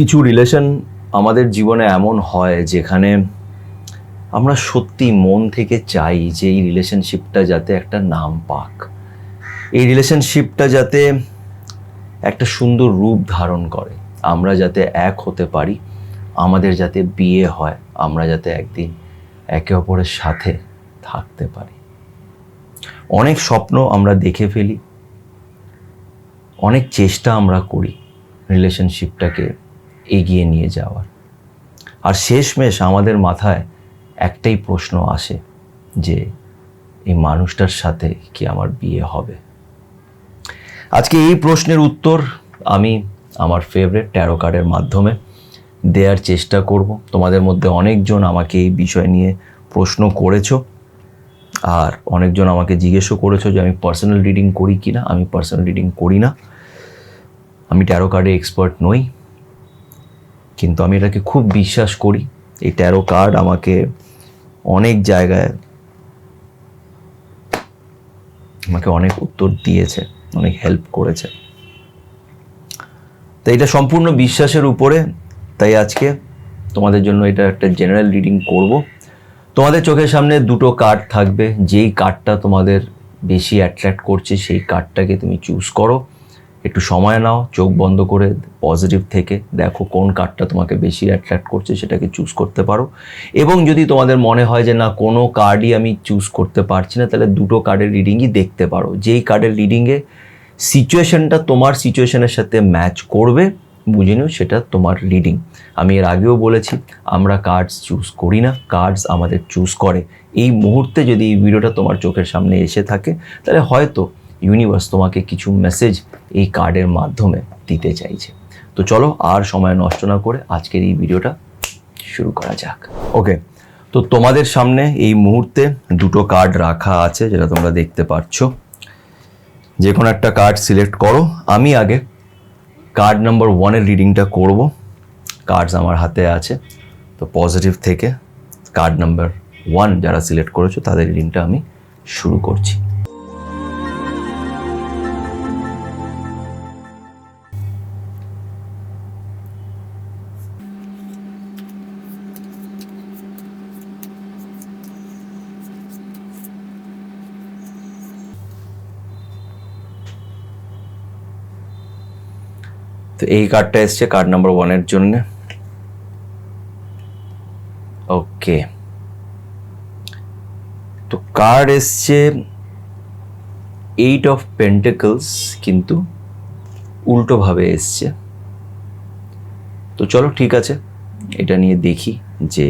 কিছু রিলেশন আমাদের জীবনে এমন হয় যেখানে আমরা সত্যি মন থেকে চাই যে এই রিলেশনশিপটা যাতে একটা নাম পাক, এই রিলেশনশিপটা যাতে একটা সুন্দর রূপ ধারণ করে, আমরা যাতে এক হতে পারি, আমাদের যাতে বিয়ে হয়, আমরা যাতে একদিন একে অপরের সাথে থাকতে পারি। অনেক স্বপ্ন আমরা দেখে ফেলি, অনেক চেষ্টা আমরা করি রিলেশনশিপটাকে এগিয়ে নিয়ে যাওয়ার, আর শেষমেশ আমাদের মাথায় একটাই প্রশ্ন আসে যে এই মানুষটার সাথে কি আমার বিয়ে হবে? আজকে এই প্রশ্নের উত্তর আমি আমার ফেভারিট ট্যারো কার্ডের মাধ্যমে দেওয়ার চেষ্টা করব। তোমাদের মধ্যে অনেকজন আমাকে এই বিষয় নিয়ে প্রশ্ন করেছো, আর অনেকজন আমাকে জিজ্ঞেসও করেছো যে আমি পার্সোনাল রিডিং করি কি না। আমি পার্সোনাল রিডিং করি না, আমি ট্যারো কার্ডে এক্সপার্ট নই, কিন্তু আমি এটাকে খুব বিশ্বাস করি। এই ট্যারো কার্ড আমাকে অনেক জায়গায় আমাকে অনেক উত্তর দিয়েছে, অনেক হেল্প করেছে। তো এটা সম্পূর্ণ বিশ্বাসের উপরে, তাই আজকে তোমাদের জন্য এটা একটা জেনারেল রিডিং করব। তোমাদের চোখের সামনে দুটো কার্ড থাকবে, যেই কার্ডটা তোমাদের বেশি অ্যাট্রাক্ট করছে সেই কার্ডটাকে তুমি চুজ করো। একটু সময় নাও, চোখ বন্ধ করে পজিটিভ থেকে দেখো কোন কার্ডটা তোমাকে বেশি অ্যাট্রাক্ট করছে, সেটাকে চুজ করতে পারো। এবং যদি তোমাদের মনে হয় যে না, কোনো কার্ডই আমি চুজ করতে পারছি না, তাহলে দুটো কার্ডের রিডিংই দেখতে পারো। যেই কার্ডের রিডিংয়ে সিচুয়েশনটা তোমার সিচুয়েশনের সাথে ম্যাচ করবে, বুঝে নিও সেটা তোমার রিডিং। আমি এর আগেও বলেছি, আমরা কার্ডস চুজ করি না, কার্ডস আমাদের চুজ করে। এই মুহূর্তে যদি এই ভিডিওটা তোমার চোখের সামনে এসে থাকে, তাহলে হয়তো ইউনিভার্স তোমাকে কিছু মেসেজ এই কার্ডের মাধ্যমে দিতে চাইছে। তো চলো আর সময় নষ্ট না করে আজকের এই ভিডিওটা শুরু করা যাক। ওকে, তো তোমাদের সামনে এই মুহূর্তে দুটো কার্ড রাখা আছে, যেটা তোমরা দেখতে পাচ্ছ। যে কোনো একটা কার্ড সিলেক্ট করো। আমি আগে কার্ড নাম্বার 1-এর রিডিংটা করব। কার্ডস আমার হাতে আছে, তো পজিটিভ থেকে কার্ড নাম্বার 1 যারা সিলেক্ট করেছো তাদের রিডিংটা আমি শুরু করছি। তো এই কার্ডটা এসছে কার্ড নাম্বার 1-এর জন্য। ওকে, তো কার্ড এসছে 8 অফ পেন্টাকলস, কিন্তু উল্টোভাবে এসছে। তো চলো ঠিক আছে, এটা নিয়ে দেখি যে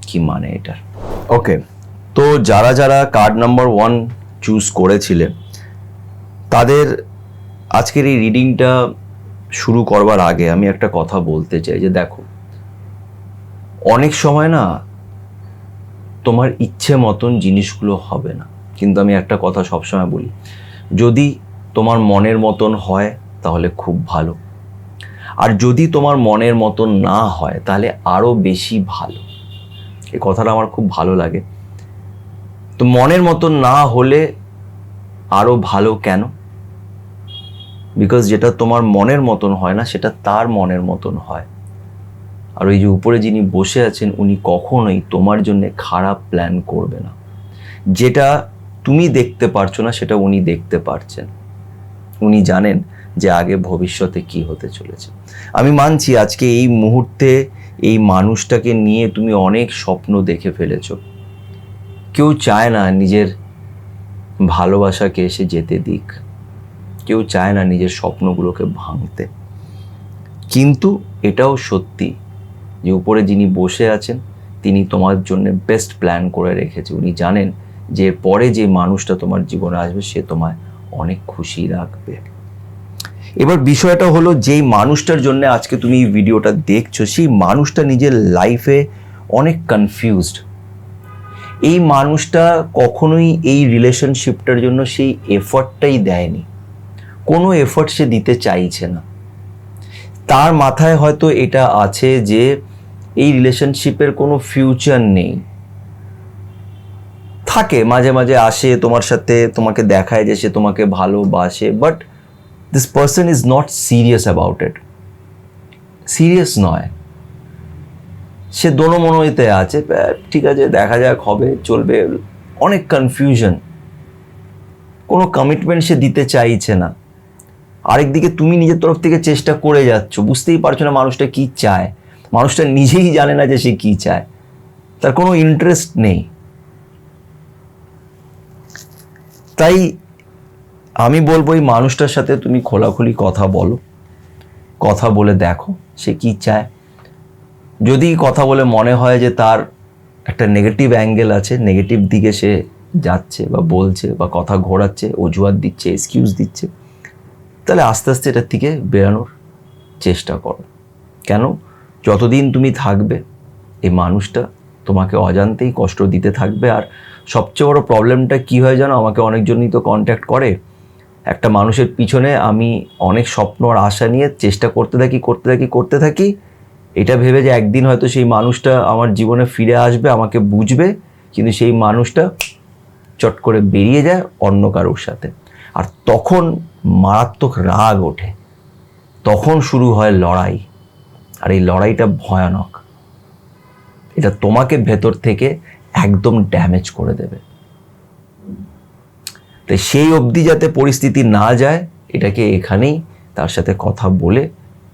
কি মানে এটার। ওকে, তো যারা যারা কার্ড নাম্বার 1 চুজ করেছিলে, তাদের আজকের এই রিডিংটা শুরু করবার আগে আমি একটা কথা বলতে চাই যে দেখো, অনেক সময় না তোমার ইচ্ছে মতন জিনিসগুলো হবে না, কিন্তু আমি একটা কথা সবসময় বলি, যদি তোমার মনের মতন হয় তাহলে খুব ভালো, আর যদি তোমার মনের মতন না হয় তাহলে আরও বেশি ভালো। এই কথাটা আমার খুব ভালো লাগে। তো মনের মতন না হলে আরও ভালো কেন? বিকজ যেটা তোমার মনের মতন হয় না, সেটা তার মনের মতন হয়। আর ওই যে উপরে যিনি বসে আছেন, উনি কখনোই তোমার জন্য খারাপ প্ল্যান করবে না। যেটা তুমি দেখতে পারছো না, সেটা উনি দেখতে পারছেন। উনি জানেন যে আগে ভবিষ্যতে কি হতে চলেছে। আমি মানছি আজকে এই মুহূর্তে এই মানুষটাকে নিয়ে তুমি অনেক স্বপ্ন দেখে ফেলেছো। কেউ চায় না নিজের ভালোবাসাকে এসে যেতে দিক, কেউ চায় না নিজের স্বপ্নগুলোকে ভাঙতে। কিন্তু এটাও সত্যি যে উপরে যিনি বসে আছেন, তিনি তোমার জন্য বেস্ট প্ল্যান করে রেখেছে। উনি জানেন যে পরে যে মানুষটা তোমার জীবনে আসবে, সে তোমায় অনেক খুশি রাখবে। এবার বিষয়টা হলো, যেই মানুষটার জন্য আজকে তুমি এই ভিডিওটা দেখছো, সেই মানুষটা নিজের লাইফে অনেক কনফিউজড। এই মানুষটা কখনোই এই রিলেশনশিপটার জন্য সেই এফর্টটাই দেয়নি, কোনো এফর্ট সে দিতে চাইছে না। তার মাথায় হয়তো এটা আছে যে এই রিলেশনশিপের কোনো ফিউচার নেই। থাকে মাঝে মাঝে আসে তোমার সাথে, তোমাকে দেখায় যে সে তোমাকে ভালোবাসে, but this person is not serious about it. Serious নয়, সে দোনো মনোইতে আছে, ঠিক আছে দেখা যাক, হবে, চলবে, অনেক কনফিউশন, কোনো কমিটমেন্ট সে দিতে চাইছে না। আরেকদিকে তুমি নিজের তরফ থেকে চেষ্টা করে যাচ্ছ, বুঝতেই পারছো না মানুষটা কি চায়, মানুষটা নিজেই জানে না যে সে কি চায়, তার কোনো ইন্টারেস্ট নেই। তাই আমি বলবো এই মানুষটার সাথে তুমি খোলাখুলি কথা বলো, কথা বলে দেখো সে কি চায়। যদি কথা বলে মনে হয় যে তার একটা নেগেটিভ অ্যাঙ্গেল আছে, নেগেটিভ দিকে সে যাচ্ছে বা বলছে বা কথা ঘোরাচ্ছে, অজুহাত দিচ্ছে, এক্সকিউজ দিচ্ছে, তাহলে আস্তে আস্তে এটার থেকে বেরানোর চেষ্টা করো। কেন, যতদিন তুমি থাকবে এই মানুষটা তোমাকে অজান্তেই কষ্ট দিতে থাকবে। আর সবচেয়ে বড় প্রবলেমটা কী হয় জানো, আমাকে অনেকজনই তো কন্ট্যাক্ট করে, একটা মানুষের পিছনে আমি অনেক স্বপ্ন আর আশা নিয়ে চেষ্টা করতে থাকি, এটা ভেবে যে একদিন হয়তো সেই মানুষটা আমার জীবনে ফিরে আসবে, আমাকে বুঝবে, কিন্তু সেই মানুষটা চট করে বেরিয়ে যায় অন্য কারোর সাথে। আর তখন মারাত্মক রাগ ওঠে, তখন শুরু হয় লড়াই, আর এই লড়াইটা ভয়ানক, এটা তোমাকে ভেতর থেকে একদম ড্যামেজ করে দেবে। তাই সেই অবধি যাতে পরিস্থিতি না যায়, এটাকে এখানেই তার সাথে কথা বলে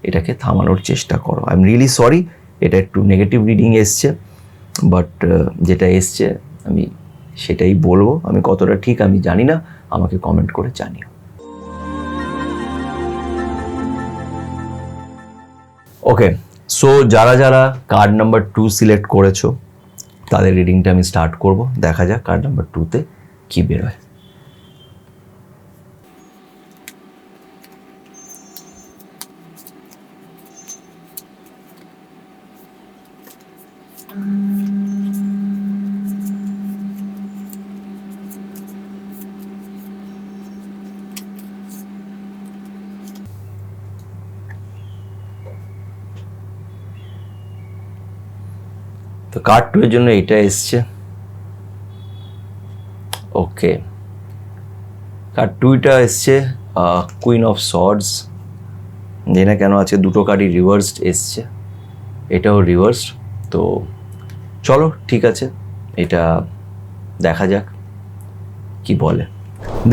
এটাকে থামানোর চেষ্টা করো। আই এম রিয়েলি সরি, এটা একটু নেগেটিভ রিডিং এসছে, বাট যেটা এসছে আমি সেটাই বলবো। আমি কতটা ঠিক আমি জানি না, আমাকে কমেন্ট করে জানিও। ওকে, সো যারা যারা কার্ড নাম্বার 2 সিলেক্ট করেছো তাদের রিডিংটা আমি স্টার্ট করব। দেখা যাক কার্ড নাম্বার 2তে কী বেরোয়। তো কার্ড 2 এর জন্য এটা এসছে। ওকে, কার্ড 2টা এসছে কুইন অফ সর্ডস। জানি না কেন আছে দুটো কার্ডই রিভার্সড এসছে, এটাও রিভার্সড। তো চলো ঠিক আছে, এটা দেখা যাক কি বলে।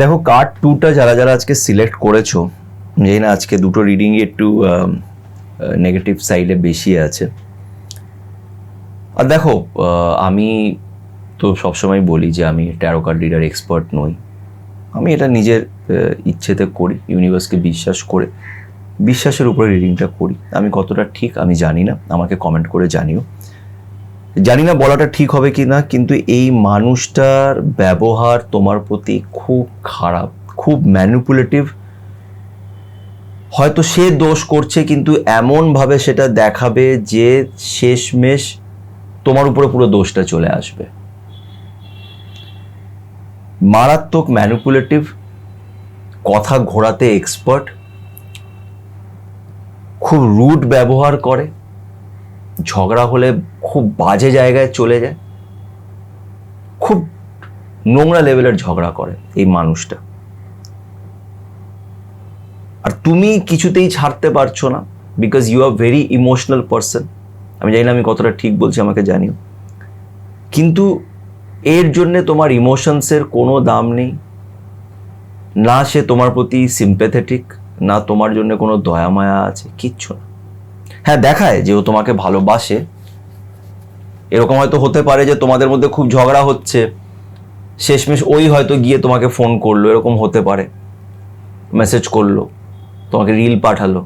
দেখো কার্ড 2টা যারা যারা আজকে সিলেক্ট করেছো, জানি না আজকে দুটো রিডিংই একটু নেগেটিভ সাইডে বেশি আছে। আর দেখো আমি তো সবসময় বলি যে আমি ট্যারো কার্ড রিডার এক্সপার্ট নই, আমি এটা নিজের ইচ্ছেতে করি, ইউনিভার্সকে বিশ্বাস করে, বিশ্বাসের উপরে রিডিংটা করি। আমি কতটা ঠিক আমি জানি না, আমাকে কমেন্ট করে জানিও। জানি না বলাটা ঠিক হবে কি না, কিন্তু এই মানুষটার ব্যবহার তোমার প্রতি খুব খারাপ, খুব ম্যানিপুলেটিভ। হয়তো সে দোষ করছে, কিন্তু এমনভাবে সেটা দেখাবে যে শেষমেশ তোমার উপরে পুরো দোষটা চলে আসবে। মারাত্মক ম্যানিপুলেটিভ, কথা ঘোরাতে এক্সপার্ট, খুব রুড ব্যবহার করে, ঝগড়া হলে খুব বাজে জায়গায় চলে যায়, খুব নোংরা লেভেলের ঝগড়া করে এই মানুষটা। আর তুমি কিছুতেই ছাড়তে পারছো না, because you are very emotional person. আমি জানি না আমি কতটা ঠিক বলছি, আমাকে জানিও। কিন্তু এর জন্যে তোমার ইমোশনসের কোনো দাম নেই, না সে তোমার প্রতি সিম্প্যাথেটিক, না তোমার জন্য কোনো দয়া মায়া আছে, কিচ্ছু না। হ্যাঁ দেখায় যে ও তোমাকে ভালোবাসে, এরকম হয়তো হতে পারে যে তোমাদের মধ্যে খুব ঝগড়া হচ্ছে, শেষমেশ ওই হয়তো গিয়ে তোমাকে ফোন করলো, এরকম হতে পারে, মেসেজ করলো, তোমাকে রিল পাঠালো।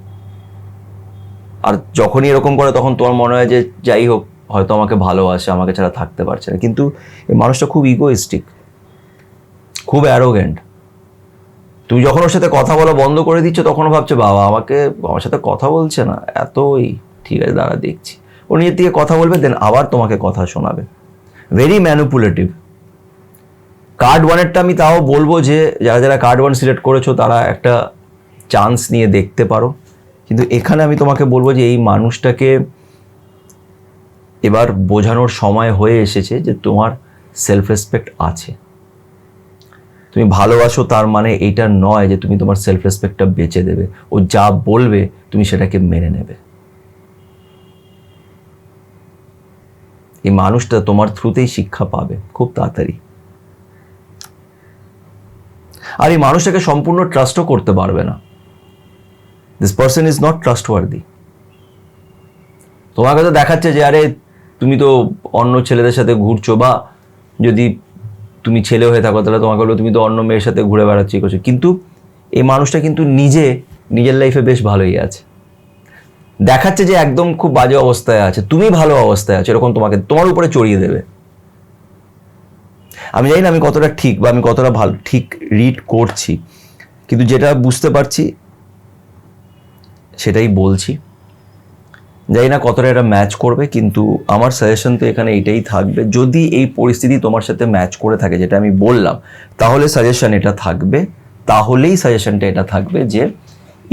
আর যখনই এরকম করে তখন তোমার মনে হয় যে যাই হোক হয়তো আমাকে ভালোবাসে, আমাকে ছাড়া থাকতে পারছে না। কিন্তু এই মানুষটা খুব ইগোইস্টিক, খুব অ্যারোগেন্ট। তুমি যখন ওর সাথে কথা বলা বন্ধ করে দিচ্ছ তখনও ভাবছে বাবা আমার সাথে কথা বলছে না, এতই ঠিক আছে দাঁড়া দেখছি। ও নিজের দিকে কথা বলবে, দেন আবার তোমাকে কথা শোনাবে। Very manipulative. কার্ড 1-এরটা আমি তাও বলবো যে যারা যারা কার্ড 1 সিলেক্ট করেছো তারা একটা চান্স নিয়ে দেখতে পারো। কিন্তু এখানে আমি তোমাকে বলবো যে এই মানুষটাকে এবার বোঝানোর সময় হয়ে এসেছে যে তোমার সেলফ রেসপেক্ট আছে। তুমি ভালোবাসো তার মানে এইটা নয় যে তুমি তোমার সেলফ রেসপেক্টটা বেচে দেবে। ও যা বলবে তুমি সেটাকে মেনে নেবে। এই মানুষটা তোমার থ্রুতেই শিক্ষা পাবে খুব তাড়াতাড়ি। আর এই মানুষটাকে সম্পূর্ণ ট্রাস্টও করতে পারবে না। This person is not trustworthy. তোমাকে তো দেখাচ্ছে যে আরে তুমি তো অন্য ছেলেদের সাথে ঘুরছো, বা যদি তুমি ছেলে হয়ে থাকো তাহলে তোমাকে বলবো তুমি তো অন্য মেয়ের সাথে ঘুরে বেড়াচ্ছি করছো, কিন্তু এই মানুষটা কিন্তু নিজের লাইফে বেশ ভালোই আছে। দেখাচ্ছে যে একদম খুব বাজে অবস্থায় আছে, তুমি ভালো অবস্থায় আছো, এরকম তোমার উপরে চড়িয়ে দেবে। আমি জানি না আমি কতটা ঠিক বা আমি কতটা ভালো ঠিক রিড করছি, কিন্তু যেটা বুঝতে পারছি সেটাই বলছি। জানি না কতটা এটা ম্যাচ করবে, কিন্তু আমার সাজেশন তো এখানে এটাই থাকবে, যদি এই পরিস্থিতি তোমার সাথে ম্যাচ করে থাকে যেটা আমি বললাম, তাহলে তাহলেই সাজেশনটা এটা থাকবে যে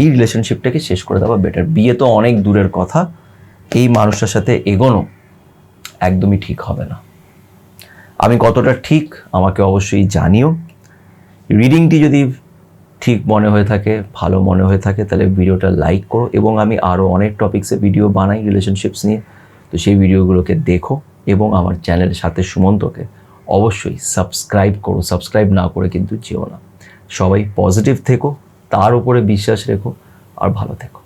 এই রিলেশনশিপটাকে শেষ করে দেওয়া বেটার। বিয়ে তো অনেক দূরের কথা, এই মানুষটার সাথে এগোনো একদমই ঠিক হবে না। আমি কতটা ঠিক আমাকে অবশ্যই জানিও। রিডিংটি যদি ঠিক মনে হয়ে থাকে, ভালো মনে হয়ে থাকে, তাহলে ভিডিওটা লাইক করো, এবং আমি আরও অনেক টপিক্সে ভিডিও বানাই রিলেশনশিপস নিয়ে, তো সেই ভিডিওগুলোকে দেখো, এবং আমার চ্যানেলের সাথে সুমন্তকে অবশ্যই সাবস্ক্রাইব করো। সাবস্ক্রাইব না করে কিন্তু যেও না। সবাই পজিটিভ থেকো, তার উপরে বিশ্বাস রেখো, আর ভালো থেকো।